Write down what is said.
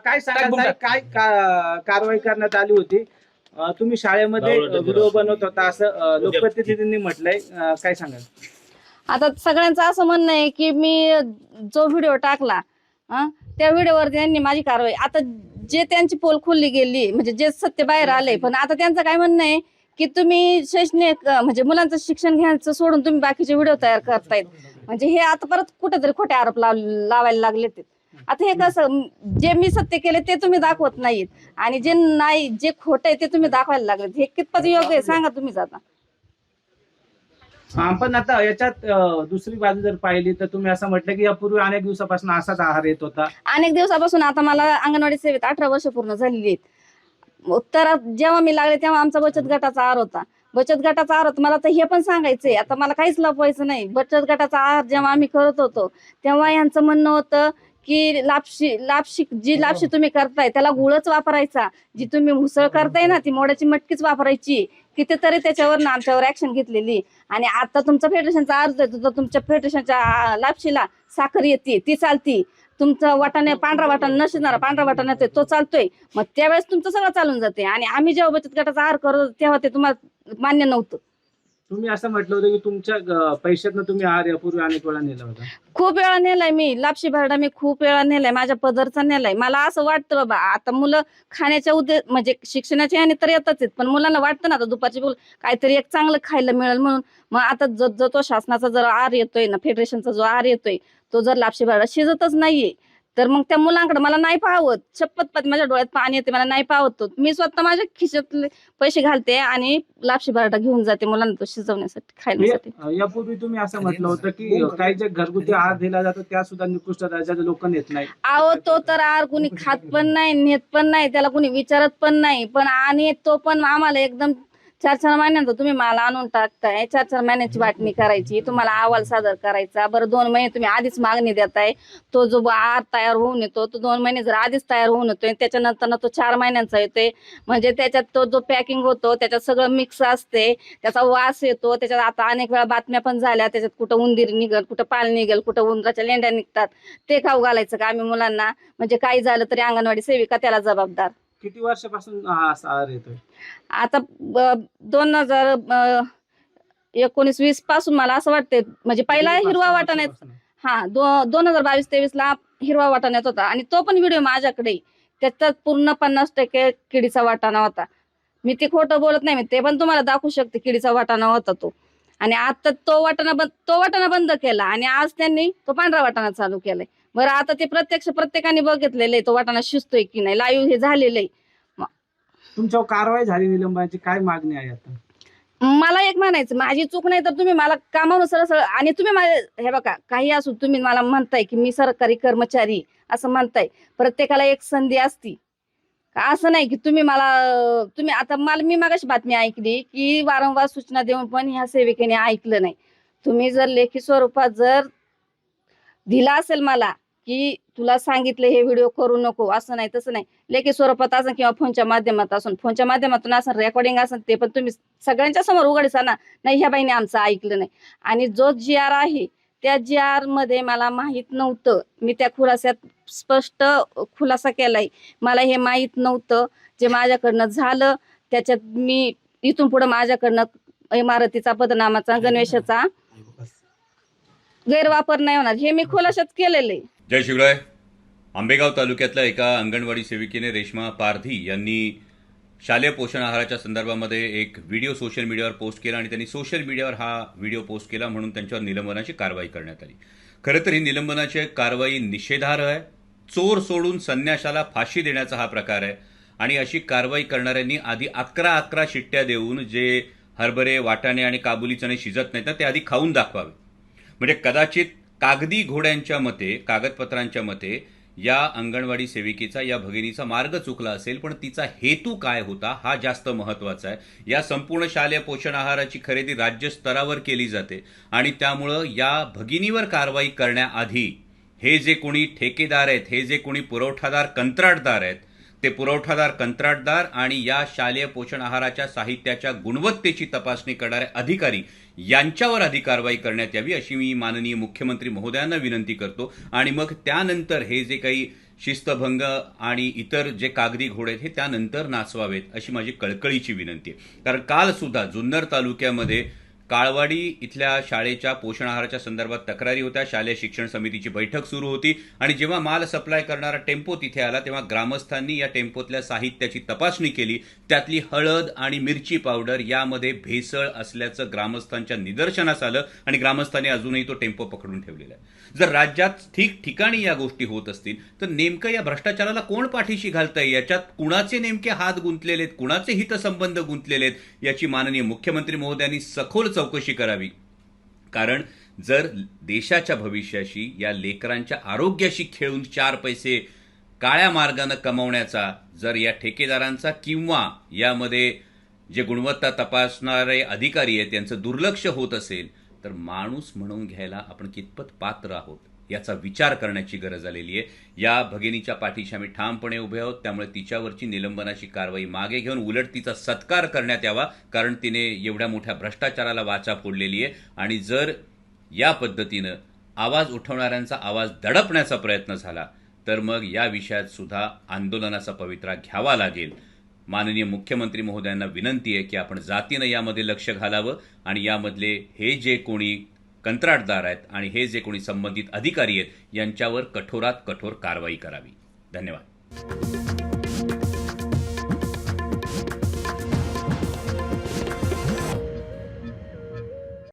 काय सांगाल काय कारवाई करण्यात आली होती? तुम्ही शाळेमध्ये व्हिडिओ बनवत होता असं लोकप्रतिनिधींनी म्हटलंय, काय सांगाल? आता सगळ्यांचं असं म्हणणं आहे की मी जो व्हिडिओ टाकला त्या व्हिडिओवर त्यांनी माझी कारवाई, आता जे त्यांची पोल खोलली गेली म्हणजे जे सत्य बाहेर आले, पण आता त्यांचं काय म्हणणं आहे की तुम्ही शैक्षणिक म्हणजे मुलांचं शिक्षण घ्यायचं सोडून तुम्ही बाकीचे व्हिडिओ तयार करतायत, म्हणजे हे आता परत कुठेतरी खोटे आरोप लावायला लागले ते. आता हे कसं, जे मी सत्य केले ते तुम्ही दाखवत नाहीत आणि जे नाही, जे खोटं आहे ते तुम्ही दाखवायला लागले, हे कितपत योग्य आहे सांगा तुम्हीच आता. पण आता याच्यात दुसरी बाजू जर पाहिली तर तुम्ही असं म्हटलं की यापूर्वी अनेक दिवसापासून असाच आहार येत होता. अनेक दिवसापासून, आता मला अंगणवाडी सेवेत 18 वर्ष पूर्ण झालेली आहेत. तर जेव्हा मी लागले तेव्हा आमचा बचत गटाचा आहार होता. बचत गटाचा आहार होता. मला तर हे पण सांगायचंय, आता मला काहीच लपवायचं नाही. बचत गटाचा आहार जेव्हा आम्ही करत होतो तेव्हा यांचं म्हणणं होतं की लापशी जी तुम्ही करताय त्याला गुळच वापरायचा, जी तुम्ही उसळ करताय ना ती मोड्याची मटकीच वापरायची. कितीतरी त्याच्यावर आमच्यावर ऍक्शन घेतलेली. आणि आता तुमचा फेडरेशनचा अर्ज येतो तर तुमच्या फेडरेशनच्या लापशीला साखर येते ती चालती, तुमचा वाटाणे पांढरा वाटाणा नसणारा पांढरा वाटाणा येतोय तो चालतोय, मग त्यावेळेस तुमचं सगळं चालून जाते. आणि आम्ही जेव्हा बचत गटाचा आहार करतो तेव्हा ते तुम्हाला मान्य नव्हतं. तुम्ही असं म्हटलं होतं की तुमच्या पैशातनं तुम्ही आहार यापूर्वी अनेक वेळा नेला होता. खूप वेळा नेलाय मी लापशी भरडा, मी खूप वेळा नेलाय, माझ्या पदरचा नेलाय. मला असं वाटतं बाबा आता मुलं खाण्याच्या म्हणजे शिक्षणाच्या याने तर येतच आहेत, पण मुलांना वाटतं ना आता दुपारची बोल काहीतरी एक चांगलं खायला मिळेल म्हणून. मग आता जो तो शासनाचा जर आहार येतोय ना, फेडरेशनचा जो आहार येतोय तो जर लापशी भरडा शिजतच नाहीये तर मग त्या मुलांकडे मला नाही पाहत, शपथ माझ्या डोळ्यात पाणी येते, मला नाही पाहत. मी स्वतः माझ्या खिशातले पैसे घालते आणि लापशी भरडा घेऊन जाते मुलांना तो शिजवण्यासाठी खाण्यासाठी. यापूर्वी तुम्ही असं म्हटलं होतं की काही जे घरगुती आहार दिला जातो त्या सुद्धा निकृष्ट दर्जाचे लोक नेत नाही. अहो तो तर आहार कुणी खात पण नाही, नेत पण नाही, त्याला कुणी विचारत पण नाही. पण आणि तो पण आम्हाला एकदम 4-4 महिन्यांचा तुम्ही माल आणून टाकताय, 4-4 महिन्याची वाटणी करायची, तुम्हाला अहवाल सादर करायचा. बरं 2 महिने तुम्ही आधीच मागणी देताय, तो जो आहार तयार होऊन येतो तो 2 महिने जर आधीच तयार होऊन येतोय, त्याच्यानंतर तो 4 महिन्यांचा येतोय, म्हणजे त्याच्यात तो जो पॅकिंग होतो त्याच्यात सगळं मिक्स असते, त्याचा वास येतो. त्याच्यात आता अनेक वेळा बातम्या पण झाल्या, त्याच्यात कुठं उंदीर निघल, कुठं पाल निघेल, कुठं उंदराच्या लेंड्या निघतात, ते खाऊ घालायचं का आम्ही मुलांना? म्हणजे काही झालं तरी अंगणवाडी सेविका त्याला जबाबदार. किती वर्षापासून हा आहार येतोय? आता 2019-20 पासून मला असं वाटतंय, म्हणजे पहिला हिरवा वाटाणा हा 2022-23 ला हिरवा वाटाणा येत होता आणि तो पण व्हिडिओ माझ्याकडे, त्याच्यात पूर्ण 50% किडीचा वाटाणा होता. मी ते खोटं बोलत नाही, मी ते पण तुम्हाला दाखवू शकते, किडीचा वाटाणा होता तो. आणि आता तो वाटाणा बंद केला आणि आज त्यांनी तो पांढरा वाटाणा चालू केलाय. बरं आता ते प्रत्येकाने बघितलेलं आहे तो वाटाणा शिजतोय की नाही, लाईव्ह हे झालेलं आहे. तुमच्यावर कारवाई झाली निलंबनाची, काय मागणी आहे आता? मला एक म्हणायचं, माझी चूक नाही तर तुम्ही मला कामावर सरळ आणि तुम्ही हे बघा काही असू, तुम्ही मला म्हणताय की मी सरकारी कर्मचारी असं म्हणताय, प्रत्येकाला एक संधी असती असं नाही की तुम्ही आता मी मागाशी बातमी ऐकली की वारंवार सूचना देऊन पण ह्या सेविकेने ऐकलं नाही. तुम्ही जर लेखी स्वरूपात जर दिला असेल मला की तुला सांगितलं हे व्हिडिओ करू नको, असं नाही तसं नाही, लेखी स्वरूपात असं किंवा फोनच्या माध्यमातून असं रेकॉर्डिंग असं, ते पण तुम्ही सगळ्यांच्या समोर उघडसा ना, नाही ह्या बाईने आमचं ऐकलं नाही. आणि जो GR आहे त्या GR मध्ये मला माहित नव्हतं, मी त्या खुलास्यात स्पष्ट खुलासा केलाय, मला हे माहित नव्हतं. जे माझ्याकडनं झालं त्याच्यात मी इथून पुढे माझ्याकडनं इमारतीचा, पदनामाचा, गणवेशाचा गैरवापर नाही होणार, हे मी खुलाशात केलेलं आहे. जय शिवराय. आंबेगाव तालुक्यातल्या एका अंगणवाडी सेविकेने रेश्मा पारधी यांनी शालेय पोषण आहाराच्या संदर्भामध्ये एक व्हिडिओ सोशल मीडियावर पोस्ट केला आणि त्यांनी सोशल मीडियावर हा व्हिडिओ पोस्ट केला म्हणून त्यांच्यावर निलंबनाची कारवाई करण्यात आली. खरं तर ही निलंबनाची कारवाई निषेधार्ह आहे. चोर सोडून संन्याशाला फाशी देण्याचा हा प्रकार आहे आणि अशी कारवाई करणाऱ्यांनी आधी 11 शिट्ट्या देऊन जे हरभरे, वाटाणे आणि काबुली चणे शिजत नाहीत ना ते आधी खाऊन दाखवावे. म्हणजे कदाचित कागदी घोड्यांच्या मते, कागदपत्रांच्या मते या अंगणवाडी सेविकेचा, या भगिनीचा मार्ग चुकला असेल, पण तिचा हेतू काय होता हा जास्त महत्वाचा आहे. या संपूर्ण शालेय पोषण आहाराची खरेदी राज्य स्तरावर केली जाते आणि त्यामुळं या भगिनीवर कारवाई करण्याआधी हे जे कोणी ठेकेदार आहेत, हे जे कोणी पुरवठादार, कंत्राटदार आहेत, ते पुरवठादार, कंत्राटदार आणि या शालेय पोषण आहाराच्या साहित्याच्या गुणवत्तेची तपासणी करणारे अधिकारी यांच्यावर अधिक कारवाई करण्यात यावी अशी मी माननीय मुख्यमंत्री महोदयांना विनंती करतो. आणि मग त्यानंतर हे जे काही शिस्तभंग आणि इतर जे कागदी घोडे आहेत हे त्यानंतर नाचवावेत अशी माझी कळकळीची विनंती आहे. कारण काल सुद्धा जुन्नर तालुक्यामध्ये काळवाडी इथल्या शाळेच्या पोषण आहाराच्या संदर्भात तक्रारी होत्या. शालेय शिक्षण समितीची बैठक सुरू होती आणि जेव्हा माल सप्लाय करणारा टेम्पो तिथे आला तेव्हा ग्रामस्थांनी या टेम्पोतल्या साहित्याची तपासणी केली. त्यातली हळद आणि मिरची पावडर यामध्ये भेसळ असल्याचं ग्रामस्थांच्या निदर्शनास आलं आणि ग्रामस्थांनी अजूनही तो टेम्पो पकडून ठेवलेला आहे. जर राज्यात ठिकठिकाणी या गोष्टी होत असतील तर नेमकं या भ्रष्टाचाराला कोण पाठीशी घालतंय, याच्यात कुणाचे नेमके हात गुंतलेले आहेत, कुणाचे हितसंबंध गुंतलेले आहेत याची माननीय मुख्यमंत्री महोदयांनी सखोल चौकशी करावी. कारण जर देशाच्या भविष्याशी, या लेकरांच्या आरोग्याशी खेळून 4 पैसे काळ्या मार्गाने कमवण्याचा जर या ठेकेदारांचा किंवा यामध्ये जे गुणवत्ता तपासणारे अधिकारी आहेत त्यांचं दुर्लक्ष होत असेल तर माणूस म्हणून घ्यायला आपण कितपत पात्र आहोत याचा विचार करण्याची गरज आलेली आहे. या भगिनीच्या पाठीशी आम्ही ठामपणे उभे आहोत. त्यामुळे तिच्यावरची निलंबनाची कारवाई मागे घेऊन उलट तिचा सत्कार करण्यात यावा. कारण तिने एवढ्या मोठ्या भ्रष्टाचाराला वाचा फोडलेली आहे. आणि जर या पद्धतीनं आवाज उठवणाऱ्यांचा आवाज दडपण्याचा प्रयत्न झाला तर मग या विषयात सुद्धा आंदोलनाचा पवित्रा घ्यावा लागेल. माननीय मुख्यमंत्री महोदयांना विनंती आहे की आपण जातीनं यामध्ये लक्ष घालावं आणि यामधले हे जे कोणी कंत्राटदार आहेत आणि हे जे कोणी संबंधित अधिकारी आहेत यांच्यावर कठोरात कठोर कारवाई करावी. धन्यवाद.